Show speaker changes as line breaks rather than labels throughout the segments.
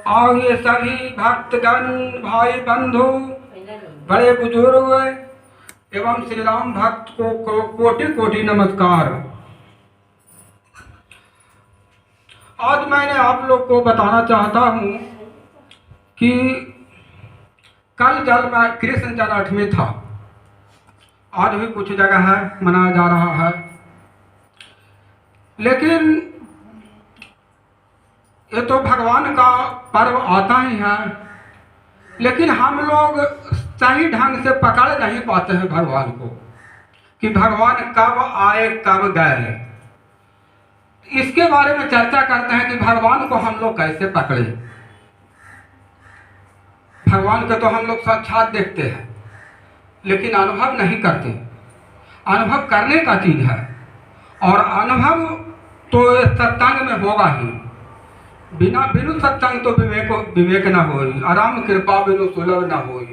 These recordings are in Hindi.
और ये सभी भक्तगण, भाई बंधु, बड़े बुजुर्ग एवं श्री राम भक्त को कोटि कोटि नमस्कार। आज मैंने आप लोग को बताना चाहता हूँ कि कल कृष्ण जन्माष्टमी था। आज भी कुछ जगह है मनाया जा रहा है, लेकिन ये तो भगवान का पर्व आता ही है, लेकिन हम लोग सही ढंग से पकड़ नहीं पाते हैं भगवान को कि भगवान कब आए कब गए। इसके बारे में चर्चा करते हैं कि भगवान को हम लोग कैसे पकड़े। भगवान को तो हम लोग साक्षात देखते हैं, लेकिन अनुभव नहीं करते। अनुभव करने का चीज है, और अनुभव तो सत्संग में होगा ही। बिनु सत्संग तो विवेक न होई, आराम कृपा बिनु सुलभ न होई।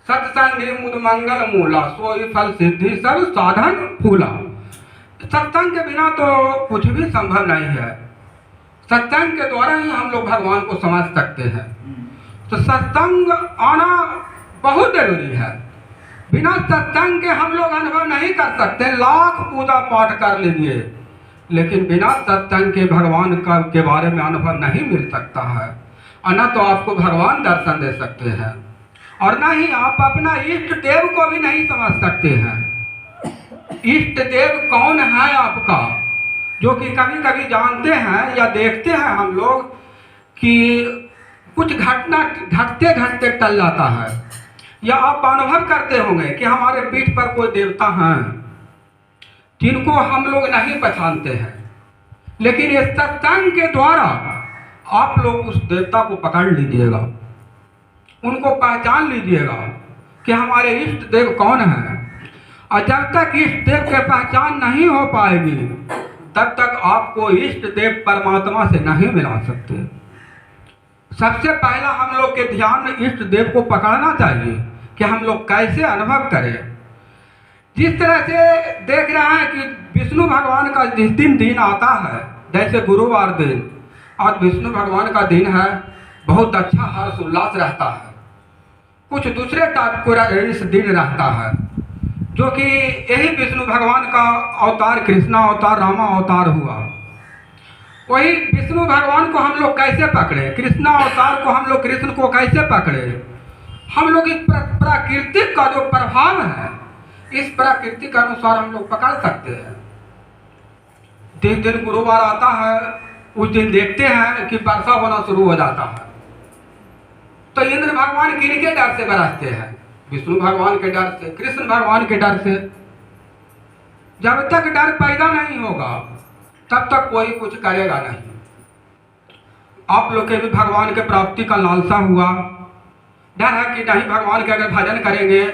सत्संग मुद मंगल मूला, सोई फल सिद्धि सब साधन फूला। सत्संग के बिना तो कुछ भी संभव नहीं है। सत्संग के द्वारा ही हम लोग भगवान को समझ सकते हैं। तो सत्संग आना बहुत जरूरी है। बिना सत्संग के हम लोग अनुभव नहीं कर सकते। लाख पूजा पाठ कर लीजिए, लेकिन बिना सत्संग के भगवान का के बारे में अनुभव नहीं मिल सकता है। और न तो आपको भगवान दर्शन दे सकते हैं, और न ही आप अपना इष्ट देव को भी नहीं समझ सकते हैं। इष्ट देव कौन है आपका, जो कि कभी कभी जानते हैं या देखते हैं हम लोग कि कुछ घटना घटते घटते टल जाता है, या आप अनुभव करते होंगे कि हमारे पीठ पर कोई देवता हैं जिनको हम लोग नहीं पहचानते हैं, लेकिन इस सत्संग के द्वारा आप लोग उस देवता को पकड़ लीजिएगा, उनको पहचान लीजिएगा कि हमारे इष्ट देव कौन है। और जब तक इष्ट देव की पहचान नहीं हो पाएगी, तब तक आपको इष्ट देव परमात्मा से नहीं मिला सकते। सबसे पहला हम लोग के ध्यान में इष्ट देव को पकड़ना चाहिए कि हम लोग कैसे अनुभव करें। जिस तरह से देख रहे हैं कि विष्णु भगवान का जिस दिन आता है, जैसे गुरुवार दिन, आज विष्णु भगवान का दिन है, बहुत अच्छा हर्ष उल्लास रहता है। कुछ दूसरे टाइप को इस दिन रहता है, जो कि यही विष्णु भगवान का अवतार कृष्णा अवतार, रामा अवतार हुआ। वही विष्णु भगवान को हम लोग कैसे पकड़े, कृष्णा अवतार को हम लोग कृष्ण को कैसे पकड़े। हम लोग इस प्राकृतिक का जो प्रभाव है, इस प्रकृति के अनुसार हम लोग पकड़ सकते हैं। जिस दिन गुरुवार आता है, उस दिन देखते हैं कि वर्षा होना शुरू हो जाता है। तो इंद्र भगवान किनके डर से बरसते हैं? विष्णु भगवान के डर से, कृष्ण भगवान के डर से। जब तक डर पैदा नहीं होगा, तब तक कोई कुछ करेगा नहीं। आप लोग के भी भगवान के प्राप्ति का लालसा हुआ, डर है कि नहीं भगवान के अगर भजन करेंगे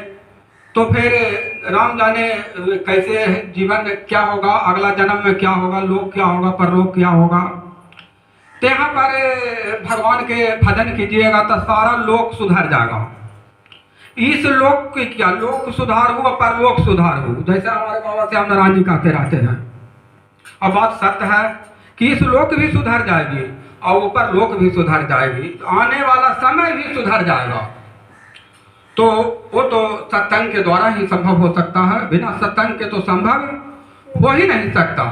तो फिर राम जाने कैसे जीवन क्या होगा, अगला जन्म में क्या होगा, लोक क्या होगा, परलोक क्या होगा। तो यहाँ पर भगवान के भजन कीजिएगा तो सारा लोक सुधर जाएगा। इस लोक के क्या, लोक सुधार हो परलोक सुधार हो, जैसे हमारे बाबा श्याम नारायण जी कहते रहते हैं। और बात सत्य है कि इस लोक भी सुधर जाएगी और ऊपर लोक भी सुधर जाएगी, आने वाला समय भी सुधर जाएगा। तो वो तो सत्संग के द्वारा ही संभव हो सकता है, बिना सत्संग के तो संभव हो ही नहीं सकता।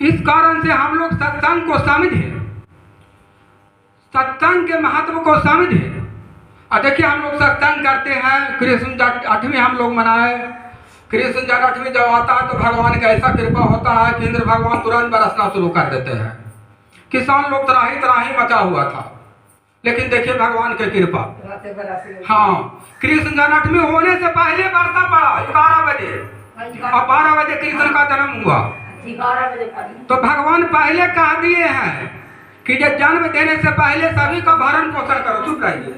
इस कारण से हम लोग सत्संग को समझे, सत्संग के महत्व को समझे। और देखिए हम लोग सत्संग करते हैं, कृष्ण जन्माष्टमी हम लोग मनाए। कृष्ण जन्माष्टमी जब आता है तो भगवान का ऐसा कृपा होता है कि इंद्र भगवान तुरंत बरसना शुरू कर देते हैं। किसान लोग त्राही त्राही मचा हुआ था, लेकिन देखिए भगवान की कृपा। हाँ, कृष्ण जन्माष्टमी होने से पहले वर्षा पड़ा 11 बजे, और 12 बजे कृष्ण का जन्म हुआ। तो भगवान पहले कह दिए हैं कि जब जन्म देने से पहले सभी का भरण पोषण करो। चुप रहिए,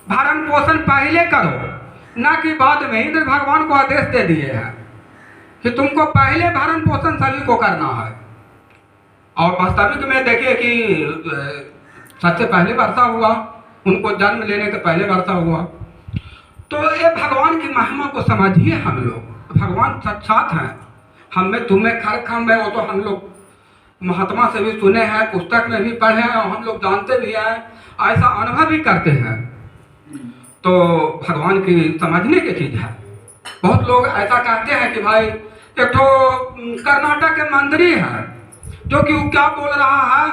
भरण पोषण पहले करो, ना कि बाद में। इंद्र भगवान को आदेश दे दिए हैं कि तुमको पहले भरण पोषण सभी को करना है। और वास्तविक में देखिए कि सबसे पहले वर्षा हुआ, उनको जन्म लेने के पहले वर्षा हुआ। तो ये भगवान की महिमा को समझिए। हम लोग भगवान साक्षात हैं, हम में तुम्हें खर्क हम में, वो तो हम लोग महात्मा से भी सुने हैं, पुस्तक में भी पढ़े हैं और हम लोग जानते भी हैं, ऐसा अनुभव भी करते हैं। तो भगवान की समझने की चीज़ है। बहुत लोग ऐसा कहते हैं कि भाई एक तो कर्नाटक के मंत्री है जो कि वो क्या बोल रहा है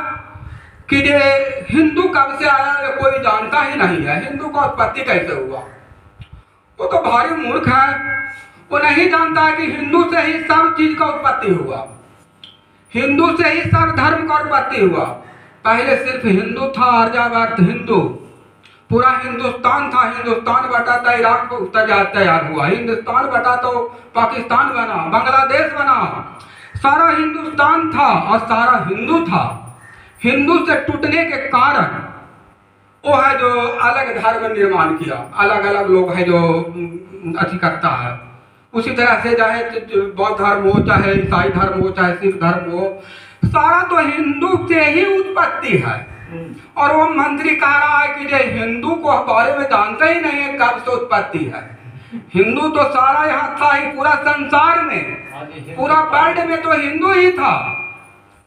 कि ये हिंदू कब से आया ये कोई जानता ही नहीं है, हिंदू का उत्पत्ति कैसे हुआ। वो तो भारी मूर्ख है, वो नहीं जानता है कि हिंदू से ही सब चीज का उत्पत्ति हुआ, हिंदू से ही सब धर्म का उत्पत्ति हुआ। पहले सिर्फ हिंदू था, आर्यावर्त हिंदू, पूरा हिंदुस्तान था, हिंदुस्तान बटा तो इराक तैयार हुआ, हिंदुस्तान बटा तो पाकिस्तान बना, बांग्लादेश बना, सारा हिंदुस्तान था और सारा हिंदू था। हिंदू से टूटने के कारण वो है जो अलग धर्म निर्माण किया, अलग अलग लोग है जो अति करता है। उसी तरह से चाहे बौद्ध धर्म हो, चाहे ईसाई धर्म हो, चाहे सिख धर्म हो, सारा तो हिंदू से ही उत्पत्ति है। और वो मंत्री कह रहा है कि ये हिंदू को बारे में जानते ही नहीं है कब से उत्पत्ति है। हिंदू तो सारा यहाँ था ही, पूरा संसार में, पूरा वर्ल्ड में तो हिंदू ही था।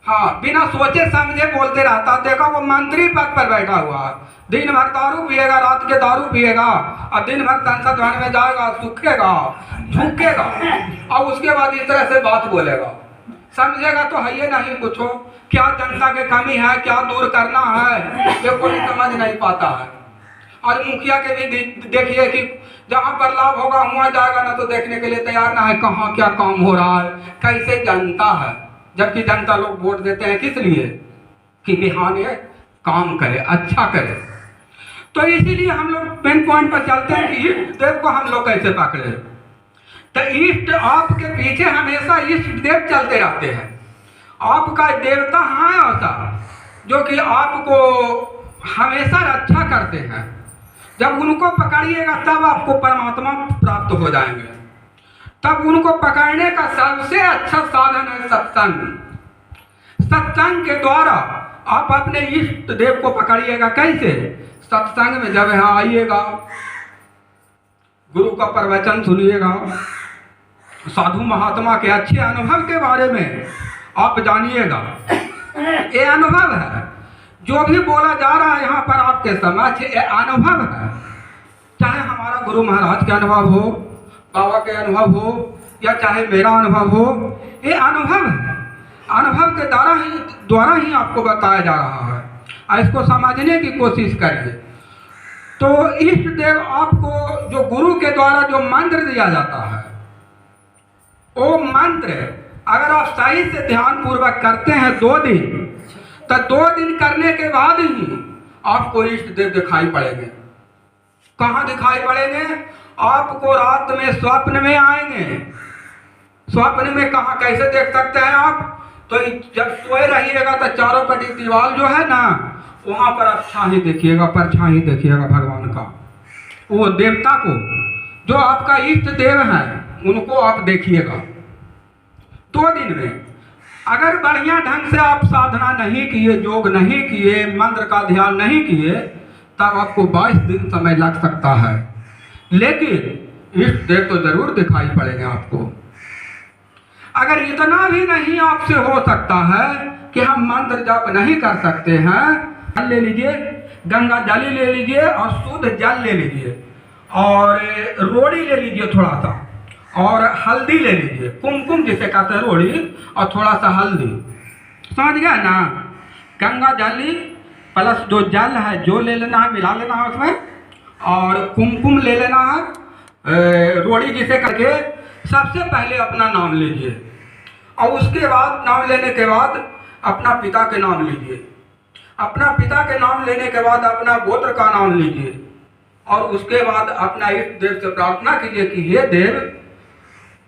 हाँ, बिना सोचे समझे बोलते रहता। देखा वो मंत्री पद पर बैठा हुआ, दिन भर दारू पिएगा, रात के दारू पिएगा और दिन भर संसद भवन में जाएगा, सूखेगा, झुकेगा और उसके बाद इस तरह से बात बोलेगा। समझेगा तो है ये नहीं कुछ हो, क्या जनता की कमी है, क्या दूर करना है, ये कोई समझ नहीं पाता है। और मुखिया के भी देखिए कि जहाँ पर लाभ होगा वहाँ जाएगा ना तो देखने के लिए तैयार ना है कहाँ क्या काम हो रहा है, कैसे जनता है। जबकि जनता लोग वोट देते हैं किस लिए कि बिहान ये काम करे, अच्छा करे। तो इसीलिए हम लोग मेन पॉइंट पर चलते हैं कि इष्ट देव को हम लोग कैसे पकड़े। तो इष्ट आपके पीछे हमेशा इष्ट देव चलते रहते हैं। आपका देवता है ऐसा जो कि आपको हमेशा रक्षा करते हैं। जब उनको पकड़िएगा तब आपको परमात्मा प्राप्त हो जाएंगे। तब उनको पकड़ने का सबसे अच्छा साधन है सत्संग। सत्संग के द्वारा आप अपने इष्ट देव को पकड़िएगा। कैसे? सत्संग में जब यहाँ आइएगा, गुरु का प्रवचन सुनिएगा, साधु महात्मा के अच्छे अनुभव के बारे में आप जानिएगा। ये अनुभव है, जो भी बोला जा रहा है यहाँ पर आपके समक्ष, ये अनुभव है। चाहे हमारा गुरु महाराज के अनुभव हो, बाबा के अनुभव हो, या चाहे मेरा अनुभव हो, ये अनुभव है। अनुभव के द्वारा ही आपको बताया जा रहा है। इसको समझने की कोशिश करिए। तो इष्ट देव आपको जो गुरु के द्वारा जो मंत्र दिया जाता है, वो मंत्र अगर आप सही से ध्यान पूर्वक करते हैं 2 दिन, तो 2 दिन करने के बाद ही आपको इष्ट देव दिखाई पड़ेंगे। कहाँ दिखाई पड़ेंगे? आपको रात में स्वप्न में आएंगे। स्वप्न में कहाँ कैसे देख सकते हैं आप? तो जब सोए रहिएगा तो चारों पटी दीवार जो है ना, वहाँ पर अच्छा ही देखिएगा, परछाई देखिएगा भगवान का। वो देवता को जो आपका इष्ट देव है उनको आप देखिएगा 2 दिन में। अगर बढ़िया ढंग से आप साधना नहीं किए, योग नहीं किए, मंत्र का ध्यान नहीं किए, तब आपको 22 दिन समय लग सकता है। लेकिन इष्ट देव तो जरूर दिखाई पड़ेंगे आपको। अगर इतना भी नहीं आपसे हो सकता है कि हम मंत्र जाप नहीं कर सकते हैं, जल ले लीजिए, गंगा जल ले लीजिए और शुद्ध जल ले लीजिए और रोड़ी ले लीजिए थोड़ा सा, और हल्दी ले लीजिए, कुमकुम जिसे कहते हैं रोड़ी, और थोड़ा सा हल्दी। समझ गया ना? गंगा जल प्लस जो जल है जो ले लेना है, मिला लेना है उसमें, और कुमकुम ले लेना है, रोड़ी जिसे करके सबसे पहले अपना नाम लीजिए, और उसके बाद नाम लेने के बाद अपना पिता के नाम लीजिए। अपना पिता के नाम लेने के बाद अपना गोत्र का नाम लीजिए, और उसके बाद अपना इष्ट देव से प्रार्थना कीजिए कि हे देव,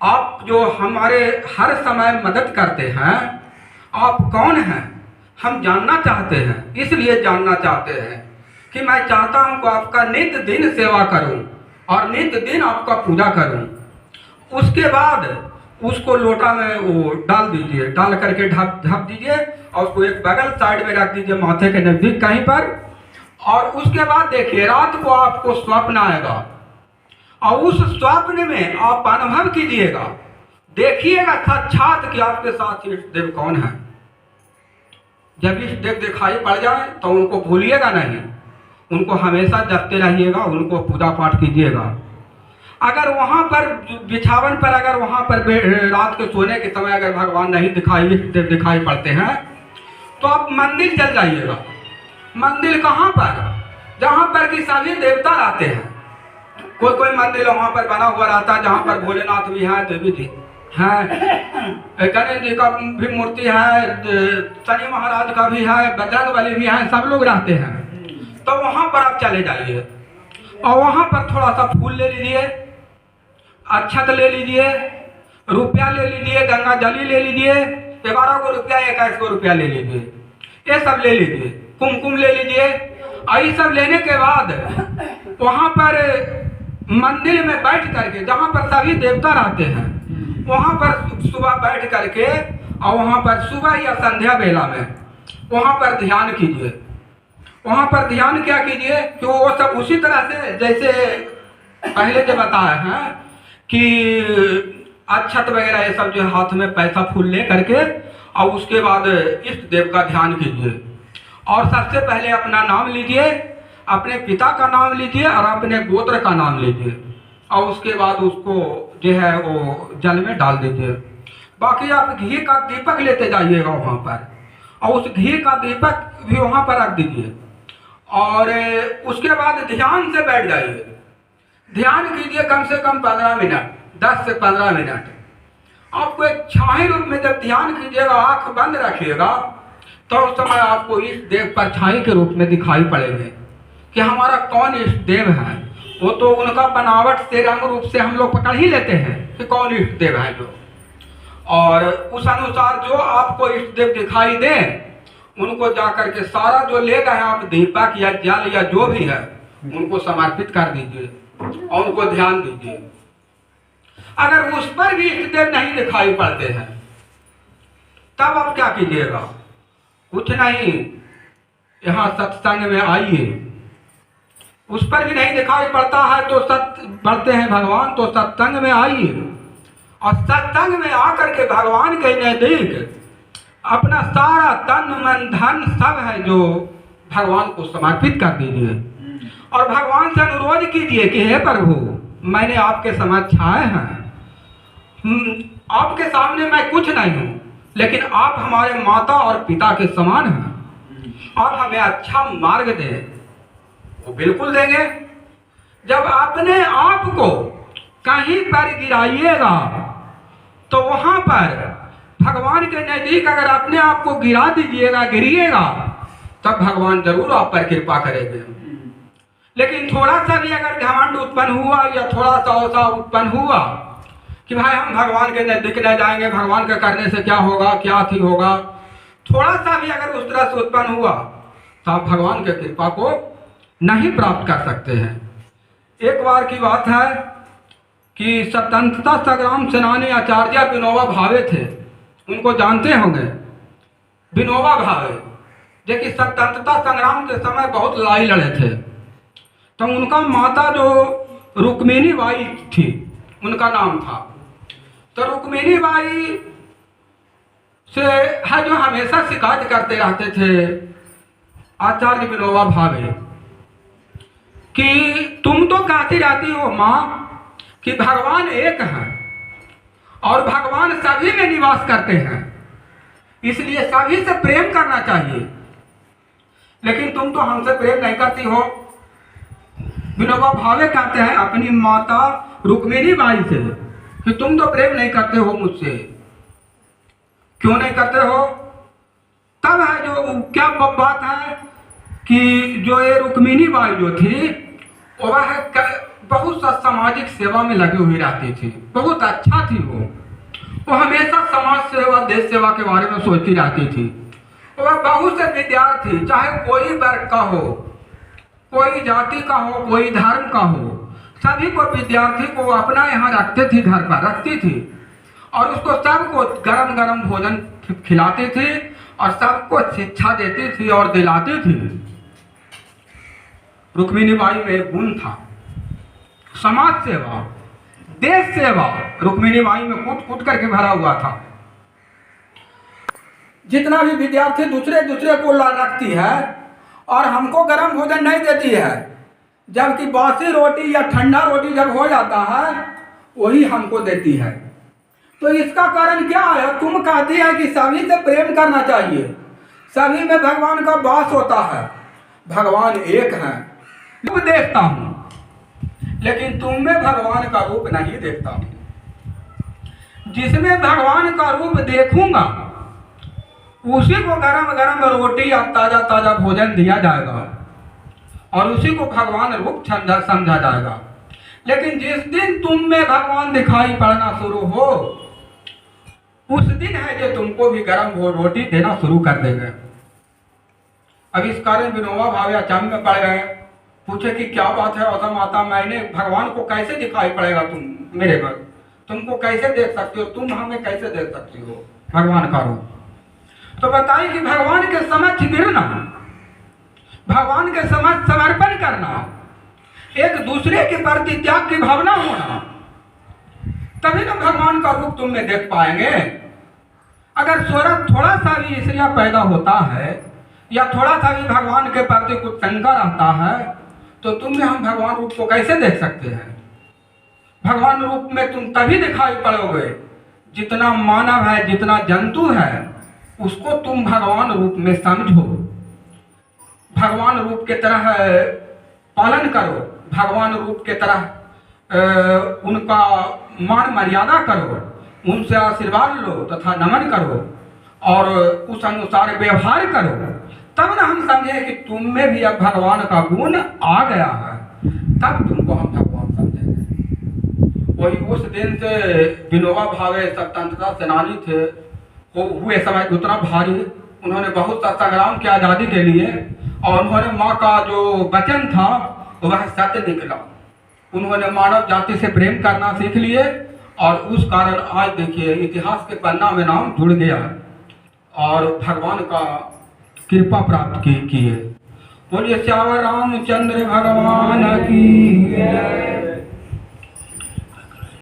आप जो हमारे हर समय मदद करते हैं, आप कौन हैं? हम जानना चाहते हैं। इसलिए जानना चाहते हैं कि मैं चाहता हूं कि आपका नित्य दिन सेवा करूं और नित्य दिन आपका पूजा करूं। उसके बाद उसको लोटा में वो डाल दीजिए, डाल करके ढक दीजिए और उसको एक बगल साइड में रख दीजिए, माथे के नजदीक कहीं पर। और उसके बाद देखिए, रात को आपको स्वप्न आएगा और उस स्वप्न में आप अनुभव कीजिएगा, देखिएगा साक्षात कि आपके साथ इष्ट देव कौन है। जब इष्ट देव दिखाई पड़ जाए तो उनको भूलिएगा नहीं, उनको हमेशा जपते रहिएगा, उनको पूजा पाठ कीजिएगा। अगर वहाँ पर बिछावन पर, अगर वहाँ पर रात के सोने के समय अगर भगवान नहीं दिखाई, इष्ट देव दिखाई पड़ते हैं, तो आप मंदिर चल जाइएगा। मंदिर कहाँ पर? जहाँ पर कि सभी देवता रहते हैं। कोई कोई मंदिर वहाँ पर बना हुआ रहता है जहाँ पर भोलेनाथ भी हैं, देवी जी हैं, गणेश जी का भी मूर्ति है, शनि महाराज का भी है, बजरंगबली भी है, सब लोग रहते हैं। तो वहाँ पर आप चले जाइए और वहाँ पर थोड़ा सा फूल ले लीजिए, अक्षत ले लीजिए, रुपया ले लीजिए, गंगा जली ले लीजिए, 11 को रुपया, 21 को रुपया ले लीजिए, ये सब ले लीजिए, कुमकुम ले लीजिए। और ये सब लेने के बाद वहाँ पर मंदिर में बैठ करके, जहाँ पर सभी देवता रहते हैं, वहाँ पर सुबह बैठ करके और वहाँ पर सुबह या संध्या बेला में वहाँ पर ध्यान कीजिए। वहाँ पर ध्यान क्या कीजिए कि वो सब उसी तरह से जैसे पहले जो बताया है कि अक्षत वगैरह ये सब जो हाथ में पैसा फूल ले करके, और उसके बाद इष्ट देव का ध्यान कीजिए। और सबसे पहले अपना नाम लीजिए, अपने पिता का नाम लीजिए और अपने गोत्र का नाम लीजिए, और उसके बाद उसको जो है वो जल में डाल दीजिए। बाकी आप घी का दीपक लेते जाइएगा वहाँ पर, और उस घी का दीपक भी वहाँ पर रख दीजिए। और उसके बाद ध्यान से बैठ जाइए, ध्यान कीजिए कम से कम 15 मिनट, 10 से 15 मिनट। आपको एक छाई रूप में जब ध्यान कीजिएगा, आंख बंद रखिएगा, तो उस समय आपको इष्ट देव परछाई के रूप में दिखाई पड़ेंगे कि हमारा कौन इष्ट देव है। वो तो उनका बनावट से, रंग रूप से हम लोग पकड़ ही लेते हैं कि कौन इष्ट देव है जो, और उस अनुसार जो आपको इष्ट देव दिखाई दे, उनको जाकर के सारा जो ले गए आप दीपक या जल या जो भी है, उनको समर्पित कर दीजिए और उनको ध्यान दीजिए। अगर उस पर भी इष्ट देव नहीं दिखाई पड़ते हैं, तब आप क्या कीजिएगा? कुछ नहीं, यहाँ सत्संग में आइए। उस पर भी नहीं दिखाई पड़ता है तो बढ़ते हैं भगवान, तो सत्संग में आइए और सत्संग में आकर के भगवान के नजदीक अपना सारा तन मन धन सब है जो भगवान को समर्पित कर दीजिए और भगवान से अनुरोध कीजिए कि हे प्रभु, मैंने आपके समक्ष आए हैं, आपके सामने मैं कुछ नहीं हूँ, लेकिन आप हमारे माता और पिता के समान हैं, आप हमें अच्छा मार्ग दें। वो बिल्कुल देंगे। जब अपने आप को कहीं पर गिराइएगा तो वहां पर भगवान के नजदीक अगर अपने आप को गिरा दीजिएगा, गिरिएगा, तब भगवान जरूर आप पर कृपा करेंगे। लेकिन थोड़ा सा भी अगर घमंड उत्पन्न हुआ या थोड़ा सा ऐसा उत्पन्न हुआ कि भाई हम भगवान के नजदीक न जाएंगे, भगवान के करने से क्या होगा, क्या थी होगा, थोड़ा सा भी अगर उस तरह से उत्पन्न हुआ तो आप भगवान के कृपा को नहीं प्राप्त कर सकते हैं। एक बार की बात है कि स्वतंत्रता संग्राम सेनानी आचार्य विनोबा भावे थे, उनको जानते होंगे। विनोबा भावे जो कि स्वतंत्रता संग्राम के समय बहुत लड़ाई लड़े थे, तो उनका माता जो रुक्मिणी बाई थी, उनका नाम था, तो रुक्मिणी बाई से है जो हमेशा शिकायत करते रहते थे आचार्य विनोबा भावे कि तुम तो कहती रहती हो माँ कि भगवान एक है और भगवान सभी में निवास करते हैं, इसलिए सभी से प्रेम करना चाहिए, लेकिन तुम तो हमसे प्रेम नहीं करती हो। विनोबा भावे कहते हैं अपनी माता रुक्मिणी बाई से कि तुम तो प्रेम नहीं करते हो मुझसे, क्यों नहीं करते हो? तब है जो क्या बात है कि जो ये रुक्मिणी बाई जो थी वह बहुत सा सामाजिक सेवा में लगी हुई रहती थी, बहुत अच्छा थी वो हमेशा समाज सेवा देश सेवा के बारे में सोचती रहती थी। वह बहुत से विद्यार्थी, चाहे कोई वर्ग का हो, कोई जाति का हो, कोई धर्म का हो, सभी को विद्यार्थी को अपना यहाँ रखते थी, घर पर रखती थी और उसको सबको गरम गरम भोजन खिलाती थी और सबको शिक्षा देती थी और दिलाती थी। रुक्मिणी बाई में गुण था समाज सेवा, देश सेवा, रुक्मिणी बाई में कूट कूट करके भरा हुआ था। जितना भी विद्यार्थी दूसरे दूसरे को रखती है और हमको गर्म भोजन नहीं देती है, जबकि बासी रोटी या ठंडा रोटी जब हो जाता है वही हमको देती है। तो इसका कारण क्या है? तुम कहती है कि सभी से प्रेम करना चाहिए, सभी में भगवान का वास होता है, भगवान एक है। रूप देखता हूँ लेकिन तुम में भगवान का रूप नहीं देखता हूँ। जिसमें भगवान का रूप देखूंगा उसी को गरम गरम रोटी या ताजा ताजा भोजन दिया जाएगा और उसी को भगवान रूप समझा जाएगा। लेकिन जिस दिन तुम में भगवान दिखाई पड़ना शुरू हो उस दिन है जो तुमको भी गरम रोटी देना शुरू कर देंगे। अब इस कारण विनोबा भावे अचंभे में पड़ गए, पूछे कि क्या बात है औसा माता, मैंने भगवान को कैसे दिखाई पड़ेगा तुम मेरे पर, तुमको कैसे देख सकती हो, तुम हमें कैसे देख सकती हो भगवान का रूप। तो बताइए कि भगवान के समक्ष गिरना, भगवान के समक्ष समर्पण करना, एक दूसरे के प्रति त्याग की भावना होना, तभी तो भगवान का रूप तुम में देख पाएंगे। अगर थोड़ा सा भी ईर्ष्या पैदा होता है या थोड़ा सा भी भगवान के प्रति कुछ शंका रहता है तो तुम में हम भगवान रूप को कैसे देख सकते हैं? भगवान रूप में तुम तभी दिखाई पड़ोगे जितना मानव है, जितना जंतु है उसको तुम भगवान रूप में समझो, भगवान रूप के तरह पालन करो, भगवान रूप के तरह उनका मान मर्यादा करो, उनसे आशीर्वाद लो तथा नमन करो और उस अनुसार व्यवहार करो, तब ना हम समझे कि तुम में भी अब भगवान का गुण आ गया है, तब तुमको हम भगवान समझेंगे। वही उस दिन से विनोबा भावे स्वतंत्रता सेनानी थे, हुए समय उतना भारी, उन्होंने बहुत सा संग्राम किया आज़ादी के लिए और उन्होंने माँ का जो वचन था वह सत्य निकला। उन्होंने मानव जाति से प्रेम करना सीख लिए और उस कारण आज देखिए इतिहास के पन्ना में नाम जुड़ गया और भगवान का कृपा प्राप्त किए। बोलिए श्याम रामचंद्र भगवान की जय।